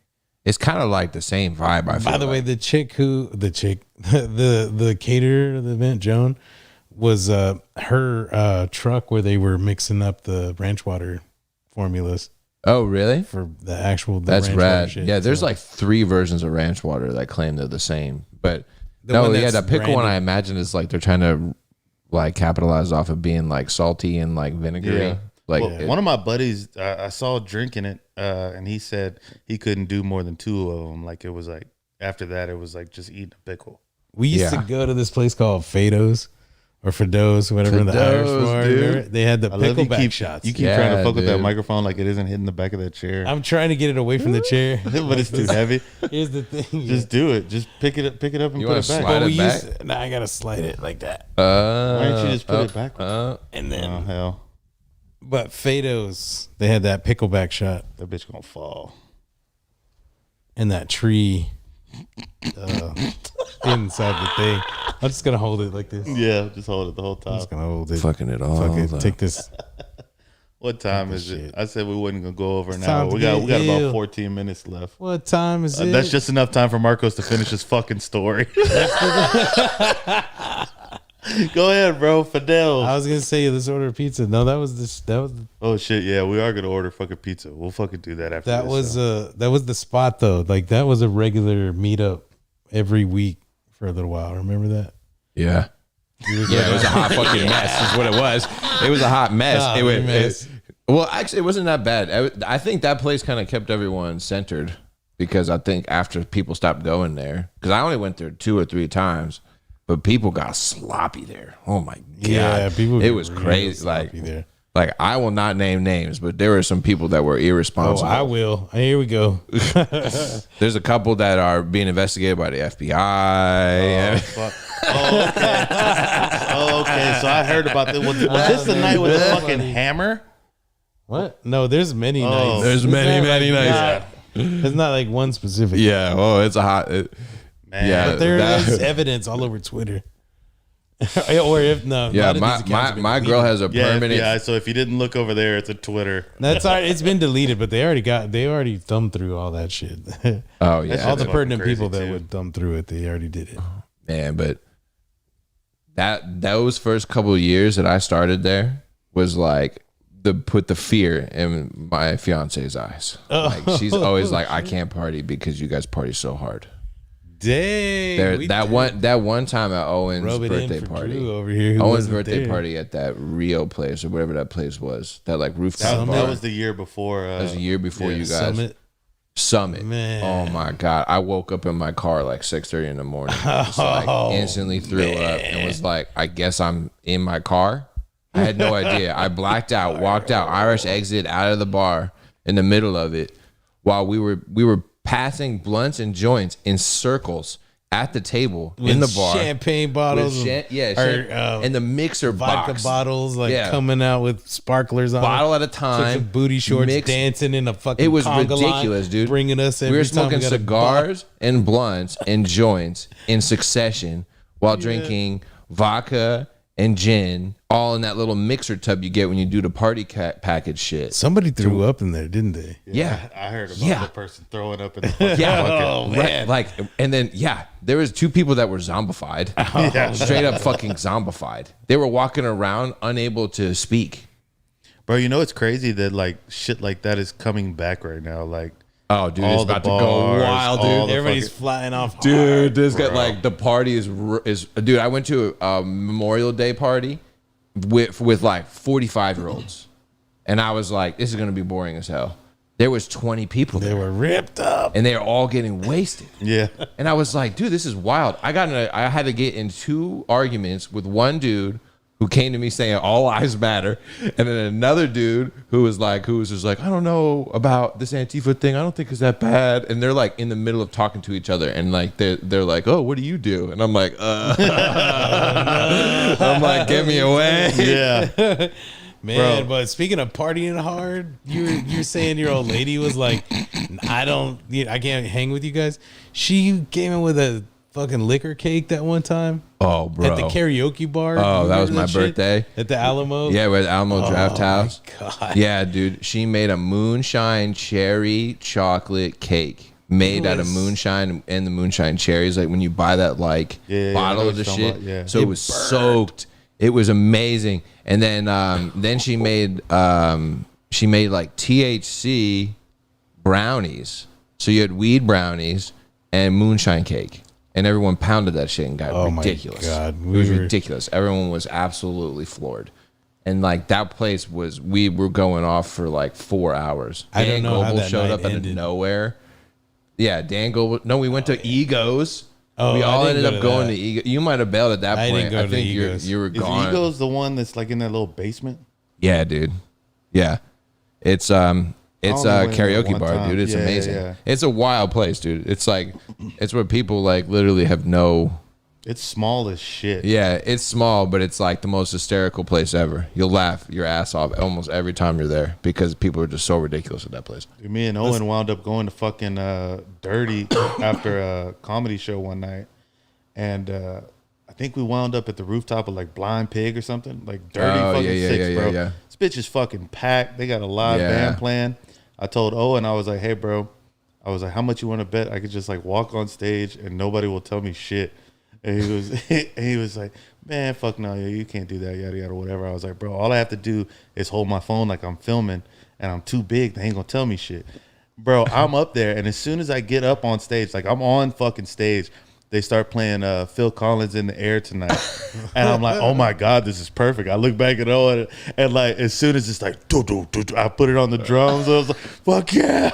It's kind of like the same vibe. I feel. By the way, the caterer of the event, Joan, was her truck where they were mixing up the ranch water formulas. Oh, really? For the actual, that's ranch rad. water shit, yeah, there's like 3 versions of ranch water that claim they're the same, but the pickle one I imagine is like they're trying to like capitalize off of being like salty and like vinegary. Yeah. Like one of my buddies, I saw drinking it, and he said he couldn't do more than 2 of them. Like it was like after that, it was like just eating a pickle. We used to go to this place called Fado's or Fidos, whatever the Irish bar. Dude. They had the I love pickleback shots. You keep trying to fuck with that microphone like it isn't hitting the back of that chair. I'm trying to get it away from the chair, but it's too heavy. Here's the thing. Just do it. Just pick it up and You put wanna it back. slide it back? Nah, I gotta slide it like that. Why don't you just put it back? And then, Oh hell, but Fados, they had that pickleback shot that bitch gonna fall. and that tree inside the thing. I'm just gonna hold it like this. Yeah, just hold it the whole I'm time. just gonna hold it. Fucking it all. Fuck it. up. Take this. What time is shit. it? I said we wasn't gonna go over an It's time hour. to We got get about ill. 14 minutes left. What time is it? That's just enough time for Marcos to finish his fucking story. Go ahead, bro. Fidel. I was gonna say let's order a pizza. No, that was this. That was Oh shit, yeah, we are gonna order fucking pizza. We'll fucking do that after. that this, was so. that was the spot though. Like that was a regular meetup every week for a little while. Remember that? Yeah. Yeah, it was a hot fucking mess. Is what it was. It was a hot mess. Nah, it, was- mess. well, actually, it wasn't that bad. I think that place kind of kept everyone centered because I think after people stopped going there, because I only went there 2 or 3 times, but people got sloppy there. Oh my god, Yeah, people. It get was real crazy. Like, sloppy there. like I will not name names, but there were some people that were Oh, irresponsible. I will. Here we go. There's a couple that are being investigated by the FBI. Oh, fuck. Oh, okay. Oh, okay. So I heard about this. Was this the night with the fucking hammer? What? No, there's many Oh. nights. There's It's many, not many like- nights. It's not like one specific. Yeah. Oh, it's a hot. Man. Yeah. But there that- is evidence all over Twitter. Or if no, Yeah, a lot of these accounts my have been my deleted. girl has a Yeah, permanent. FBI. So if you didn't look over there, it's a Twitter. That's all right. It's been deleted, but they already thumbed through all that shit. Oh yeah, all the fucking pertinent crazy, people that too. would thumb through it, they already did it. man. But those first couple of years that I started there was like put the fear in my fiance's eyes. Like she's always like, I can't party because you guys party so hard. Dang, There, we that did one time at Owen's rub it in birthday for party. Drew over here. who Owen's wasn't birthday there. party at that Rio place or whatever that place was. That like rooftop bar. That was the year before. That was a year before yeah, you guys. Summit. Man. Oh my god! I woke up in my car like 6:30 in the morning. Just like instantly threw up and was like, I guess I'm in my car. I had no idea. I blacked out, walked out. Irish exited out of the bar in the middle of it while we were passing blunts and joints in circles at the table in the bar. champagne bottles, And the mixer vodka box. bottles, like Yeah. coming out with sparklers on Bottle it. at a time. Took the booty shorts, mixed- dancing in a fucking. It was conga line, ridiculous, dude. Bringing us. We were every time smoking got a cigars and blunts and joints in succession while drinking vodka and gin, all in that little mixer tub you get when you do the party package shit. Somebody threw up in there, didn't they? Yeah. I heard about Yeah. the person throwing up in the fucking Yeah. bucket. Oh, Right, man. like, and then there was 2 people that were zombified, Yeah. straight up fucking zombified. They were walking around unable to speak. Bro, you know it's crazy that like shit like that is coming back right now. Like Oh, dude, all it's the about to go bars, wild, all dude. the Everybody's fucking- flying off. Dude, this got bro. like the party is dude. I went to a Memorial Day party with like 45-year-olds, and I was like, this is gonna be boring as hell. There was 20 people They there, were ripped up. and they were all getting wasted. yeah. And I was like, dude, this is wild. I had to get in 2 arguments with one dude who came to me saying all lives matter, and then another dude who was just like, I don't know about this Antifa thing. I don't think it's that bad. And they're like in the middle of talking to each other, and like they're like, oh, what do you do? And I'm like, I'm like, get me away. Yeah. Man, Bro. but speaking of partying hard, you're saying your old lady was like, I can't hang with you guys. She came in with a fucking liquor cake that one time Oh, bro. at the karaoke bar. Oh, that was Remember my shit? birthday. At the Alamo. Yeah, we're at Alamo Draft House. God. Yeah, dude. She made a moonshine cherry chocolate cake made out of was- moonshine and the moonshine cherries. Like when you buy that like Yeah, I bottle know of the what you're talking shit. about, yeah. So it was soaked. It was amazing. And then she made like THC brownies. So you had weed brownies and moonshine cake. And everyone pounded that shit and got Oh my ridiculous. God, it was ridiculous. Everyone was absolutely floored. And like that place we were going off for like 4 hours. I don't Dan know how Goebel that showed night up out of ended. nowhere. Yeah, Dan Goebel. No, we went to Egos Oh, We all ended up going that. to Ego. You might have bailed at that I point. didn't go I to think Egos. you were Is gone. Ego's the one that's like in that little basement? Yeah, dude. Yeah. It's a only went there karaoke one bar, time. dude. It's Yeah, amazing. yeah. It's a wild place, dude. It's like it's where people like literally have no. It's small as shit. Yeah, it's small, but it's like the most hysterical place ever. You'll laugh your ass off almost every time you're there because people are just so ridiculous at that place. Me and Owen wound up going to fucking Dirty after a comedy show one night, and I think we wound up at the rooftop of like Blind Pig or something. Like Dirty fucking Six, bro. Yeah. This bitch is fucking packed. They got a live Yeah. band playing. I told Owen, I was like, hey, bro, I was like, how much you want to bet I could just like walk on stage and nobody will tell me shit? And he was like, man, fuck no, you can't do that, yada yada, whatever. I was like, bro, all I have to do is hold my phone like I'm filming, and I'm too big. They ain't gonna tell me shit, bro. I'm up there, and as soon as I get up on stage, like I'm on fucking stage, they start playing Phil Collins In the Air Tonight, and I'm like, oh my god, this is perfect. I look back at Owen, and like as soon as it's like, do, I put it on the drums. I was like, fuck yeah.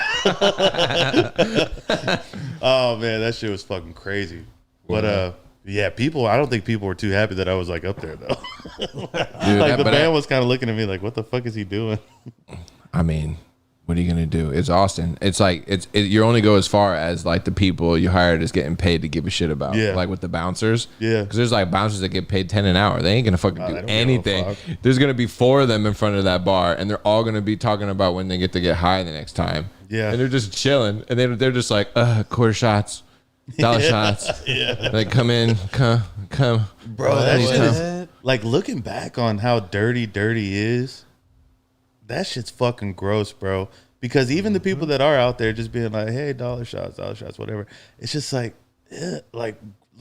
Oh man, that shit was fucking crazy. But yeah, I don't think people were too happy that I was like up there though. Dude, Like the band was kind of looking at me like, what the fuck is he doing? I mean, what are you gonna do? It's Austin. It's like you only go as far as like the people you hired is getting paid to give a shit about. Yeah. Like with the bouncers. Yeah. Because there's like bouncers that get paid $10 an hour. They ain't gonna fucking they do don't give a anything. fuck. There's gonna be 4 of them in front of that bar, and they're all gonna be talking about when they get to get high the next time. Yeah. And they're just chilling, and they're just like, quarter shots. Dollar shots. Yeah. Like come in, come. Bro, that shit is like looking back on how dirty is. That shit's fucking gross, bro. Because even the people that are out there just being like, "Hey, dollar shots, whatever," it's just like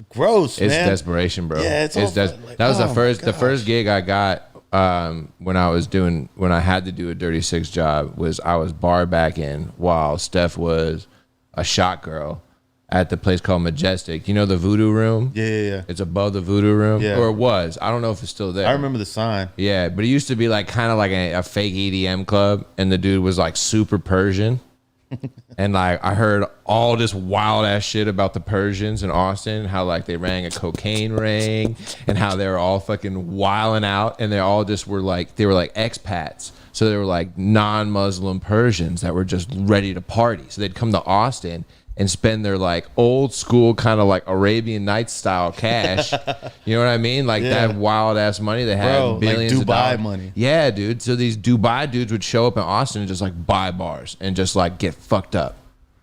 gross. It's man. desperation, bro. Yeah, it's like, that was oh the first gig I got when I had to do a Dirty Six job was I was bar backing while Steph was a shot girl at the place called Majestic. You know the Voodoo Room? Yeah. It's above the Voodoo Room, Yeah. or it was. I don't know if it's still there. I remember the sign. Yeah, but it used to be like kind of like a fake EDM club, and the dude was like super Persian. And like I heard all this wild ass shit about the Persians in Austin, how like they rang a cocaine ring, and how they were all fucking wilding out, and they all just were like expats. So they were like non-Muslim Persians that were just ready to party. So they'd come to Austin and spend their like old school kind of like Arabian Nights style cash. You know what I mean? Like that wild ass money they had, Bro, billions like of Dubai dollars. money. Yeah, dude. So these Dubai dudes would show up in Austin and just like buy bars and just like get fucked up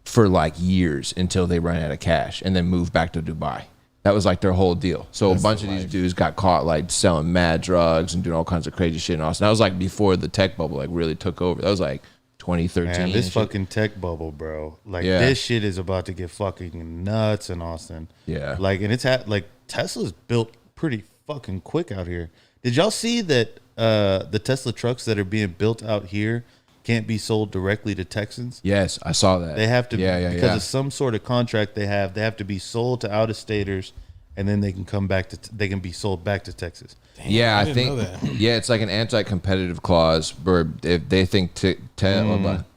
for like years until they run out of cash and then move back to Dubai. That was like their whole deal. So a bunch of these dudes got caught like selling mad drugs and doing all kinds of crazy shit in Austin. That was like before the tech bubble like really took over. That was like 2013. Man, this and shit. fucking tech bubble, bro. Like Yeah. this shit is about to get fucking nuts in Austin. Yeah. Like, and it's like Tesla's built pretty fucking quick out here. Did y'all see that the Tesla trucks that are being built out here can't be sold directly to Texans? Yes, I saw that. They have to, because of of some sort of contract they have to be sold to out-of-staters, and then they can come back they can be sold back to Texas. Damn, Yeah, I didn't think. know that. Yeah, it's like an anti-competitive clause where if they think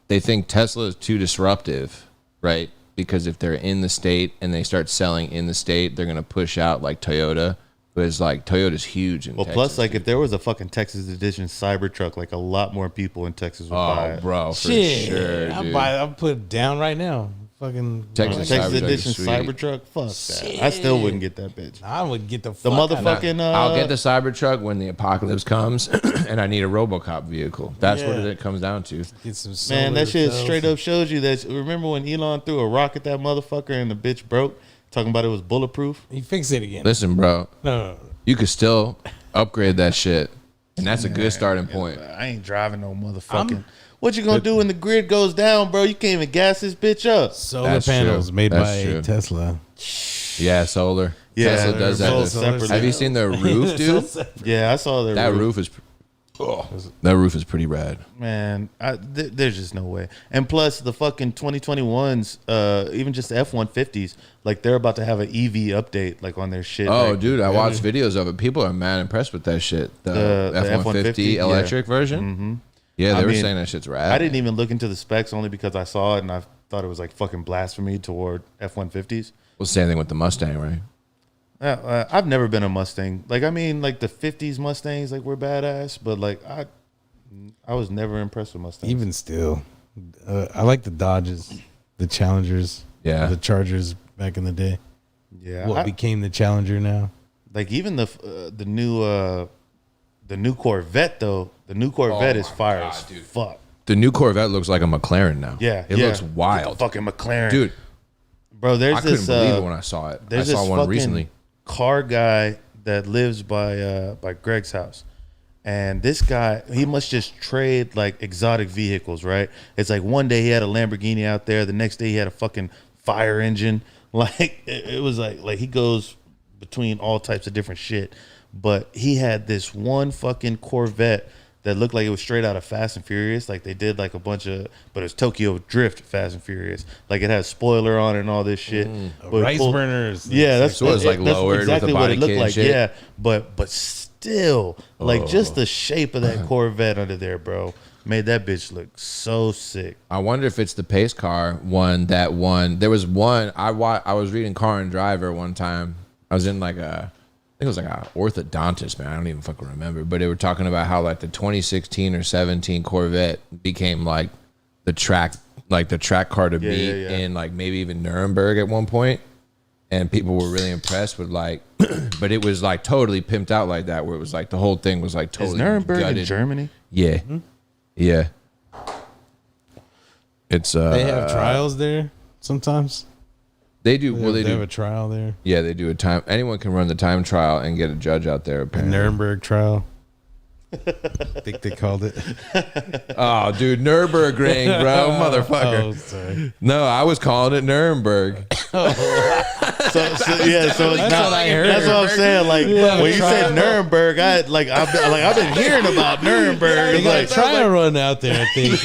they think Tesla is too disruptive, right? Because if they're in the state and they start selling in the state, they're gonna push out like Toyota. But it's like Toyota's huge in Well, Texas. plus, like, if there was a fucking Texas edition Cybertruck, like a lot more people in Texas would buy oh, it. bro, for Shit, sure, dude. I'll put it down right now. Fucking Texas Texas Cybertruck edition is sweet. Cybertruck, fuck that. I still wouldn't get that bitch. I would get the The fuck out of motherfucking I'll get the Cybertruck when the apocalypse comes, and I need a RoboCop vehicle. That's what Yeah. it comes down to. Get some man, that solar shit cells. straight up shows you that. Remember when Elon threw a rock at that motherfucker and the bitch broke, talking about it was bulletproof? He fixed it again. Listen, bro, No. you could still upgrade that shit, and that's a good starting point. I ain't driving no motherfucking. What you gonna do when the grid goes down, bro? You can't even gas this bitch up. Solar That's panels true. made That's by true. Tesla. Yeah, solar. Yeah, Tesla does they're that. both separate. Have you seen their roof, dude? Yeah, I saw that. That roof is. That roof is pretty rad. Man, there's just no way. And plus, the fucking 2021s, even just the F-150s, like they're about to have an EV update, like on their shit. Oh, like, dude, I watched videos of it. People are mad impressed with that shit. The The F-150 F-150, electric version. Yeah, they were saying that shit's rad. I didn't even look into the specs only because I saw it and I thought it was like fucking blasphemy toward F-150s. Well, same thing with the Mustang, right? I've never been a Mustang. Like, I mean, like the 50s Mustangs, like, were badass, but like I was never impressed with Mustangs. Even still, I like the Dodges, the Challengers, the Chargers back in the day. Yeah, what became the Challenger now? Like even the new Corvette though. The new Corvette is fire as fuck. The new Corvette looks like a McLaren now. Yeah, it looks wild. Fucking McLaren, dude. Bro, there's I couldn't believe it when I saw it. I saw one recently. Car guy that lives by Greg's house, and this guy, he must just trade like exotic vehicles, right? It's like one day he had a Lamborghini out there, the next day he had a fucking fire engine. Like it was like he goes between all types of different shit. But he had this one fucking Corvette that looked like it was straight out of Fast and Furious. Like they did like a bunch of, but it was Tokyo Drift Fast and Furious. Like it had a spoiler on it and all this shit. But rice burners. Yeah, that's so it was like lowered exactly with the body what it looked kit like. shit. Yeah, but still, like just the shape of that Corvette under there, bro, made that bitch look so sick. I wonder if it's the pace car one that won. There was one I was reading Car and Driver one time. I was in like I think it was like a orthodontist, man. I don't even fucking remember. But they were talking about how like the 2016 or 17 Corvette became like the track car to beat in like maybe even Nuremberg at one point. And people were really impressed with like, but it was like totally pimped out like that, where it was like the whole thing was like totally. Is Nuremberg gutted. in Germany? Yeah, yeah. It's they have trials there sometimes. They do. They have a trial there. Yeah, they do a time. Anyone can run the time trial and get a judge out there. Apparently. A Nuremberg trial. I think they called it. Oh, dude, Nürburgring, bro, motherfucker. Oh, sorry. No, I was calling it Nuremberg. So now, that's what I heard. That's what I'm saying. Like when you said Nuremberg, I've been hearing about Nuremberg. They got Like, a trial run out there, I think.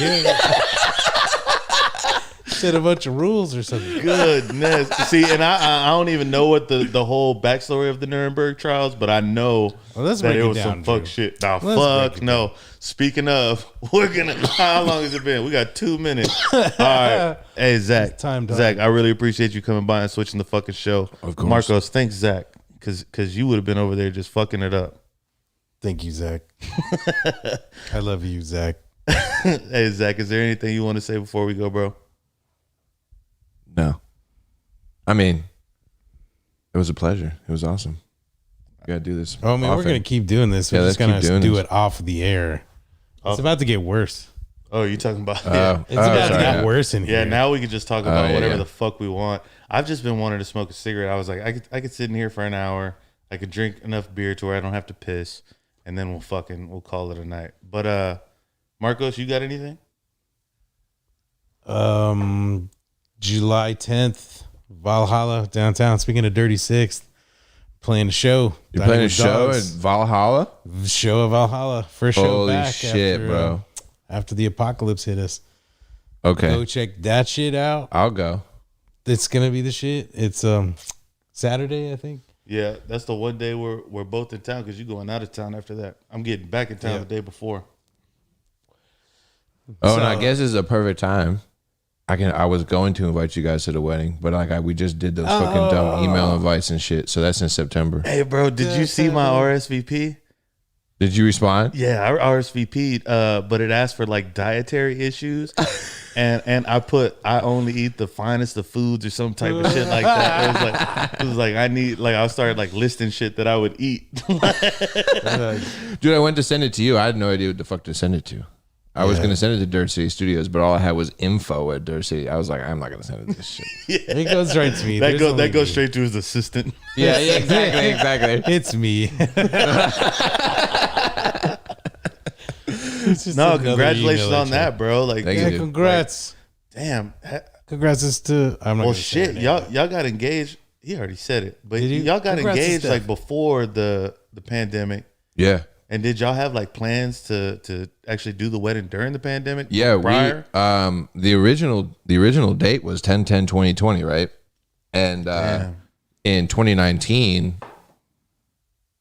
Said a bunch of rules or something. Goodness. See, and I don't even know what the whole backstory of the Nuremberg trials, but I know that it was some fuck shit. Nah, fuck no. Speaking of, how long has it been? We got 2 minutes. All right. Hey, Zach. Zach, I really appreciate you coming by and switching the fucking show. Of course. Marcos, thanks, Zach, because you would have been over there just fucking it up. Thank you, Zach. I love you, Zach. Hey, Zach, is there anything you want to say before we go, bro? No. I mean, it was a pleasure. It was awesome. We gotta do this. Oh, man, often. we're going to keep doing this. We're just going to do this. it off the air. It's about to get worse. Oh, you talking about? It's about to get worse in here. Yeah, now we can just talk about whatever the fuck we want. I've just been wanting to smoke a cigarette. I was like, I could sit in here for an hour. I could drink enough beer to where I don't have to piss, and then we'll call it a night. But Marcos, you got anything? July 10th, Valhalla downtown. Speaking of Dirty Sixth, playing a show. You're playing a show at Valhalla? Show of Valhalla. First show Holy back. Shit, after, bro. After the apocalypse hit us. Okay. Go check that shit out. I'll go. It's going to be the shit. It's Saturday, I think. Yeah, that's the one day we're both in town because you're going out of town after that. I'm getting back in town the day before. Oh, and I guess it's a perfect time. I was going to invite you guys to the wedding, but we just did those fucking dumb email invites and shit. So that's in September. Hey, bro, did you see my RSVP? Did you respond? Yeah, I RSVP'd, but it asked for like dietary issues, and I only eat the finest of foods or some type of shit like that. It was like I started like listing shit that I would eat. Dude, I went to send it to you. I had no idea what the fuck to send it to. I was going to send it to Dirt City Studios, but all I had was info at Dirt City. I was like, I'm not going to send it this shit. It goes right to me. That goes straight to his assistant. Yeah, exactly. It's me. No, congratulations on that, bro. Like, congrats. Like, damn. Congrats as to. I'm not. Well, shit, y'all got engaged. He already said it, but y'all got engaged like before the pandemic. Yeah. And did y'all have like plans to actually do the wedding during the pandemic? Yeah, prior? The original date was 10/10/2020, right? And in 2019,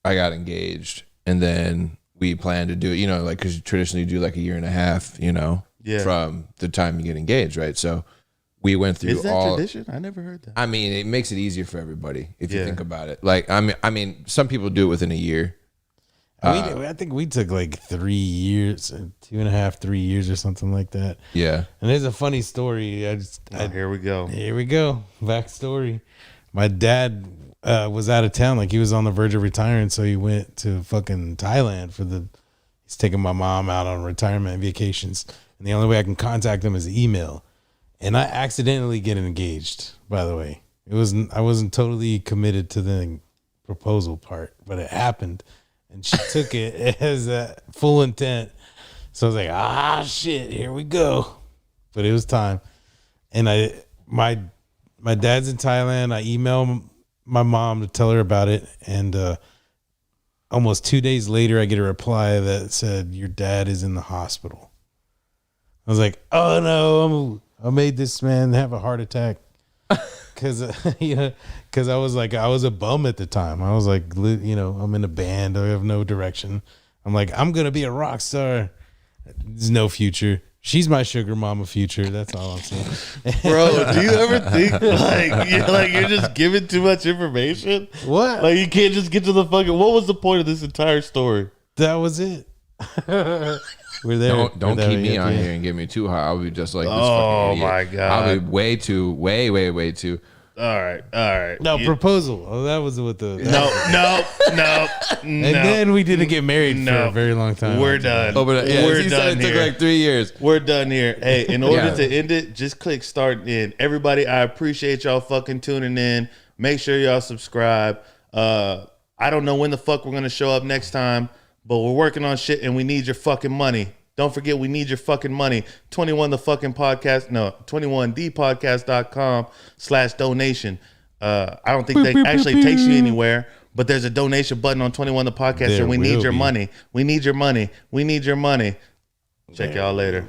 I got engaged, and then we plan to do it, like, because you traditionally do like a year and a half, from the time you get engaged, right? So we went through Is that tradition? I never heard that. I mean, it makes it easier for everybody if you think about it. Like, I mean, some people do it within a year. I think we took like 3 years, 2.5, 3 years or something like that. Yeah. And there's a funny story. Here we go. Here we go. Backstory. My dad was out of town. Like, he was on the verge of retiring. So he went to fucking Thailand he's taking my mom out on retirement vacations. And the only way I can contact him is email. And I accidentally get engaged, by the way. I wasn't totally committed to the proposal part, but it happened. And she took it as a full intent. So I was like, shit, here we go. But it was time. And my dad's in Thailand. I emailed my mom to tell her about it. And almost 2 days later, I get a reply that said, your dad is in the hospital. I was like, oh no, I made this man have a heart attack. Because I was a bum at the time. I was like, I'm in a band. I have no direction. I'm like, I'm going to be a rock star. There's no future. She's my sugar mama future. That's all I'm saying. Bro, do you ever think you're just giving too much information? What? Like, you can't just get to the fucking, what was the point of this entire story? That was it. We're there. Don't keep me on here and get me too high. I'll be just like this fucking Oh idiot. my God. I'll be way too. All right. No, proposal. Oh, that was what the... No. And then we didn't get married for a very long time. We're done. Oh, but We're he done said it took here. like 3 years. We're done here. Hey, in order to end it, just click start and end. Everybody, I appreciate y'all fucking tuning in. Make sure y'all subscribe. I don't know when the fuck we're going to show up next time, but we're working on shit and we need your fucking money. Don't forget, we need your fucking money. 21thepodcast.com/donation. I don't think they actually takes you anywhere, but there's a donation button on 21 the podcast, and we need your money. We need your money. We need your money. Check y'all later.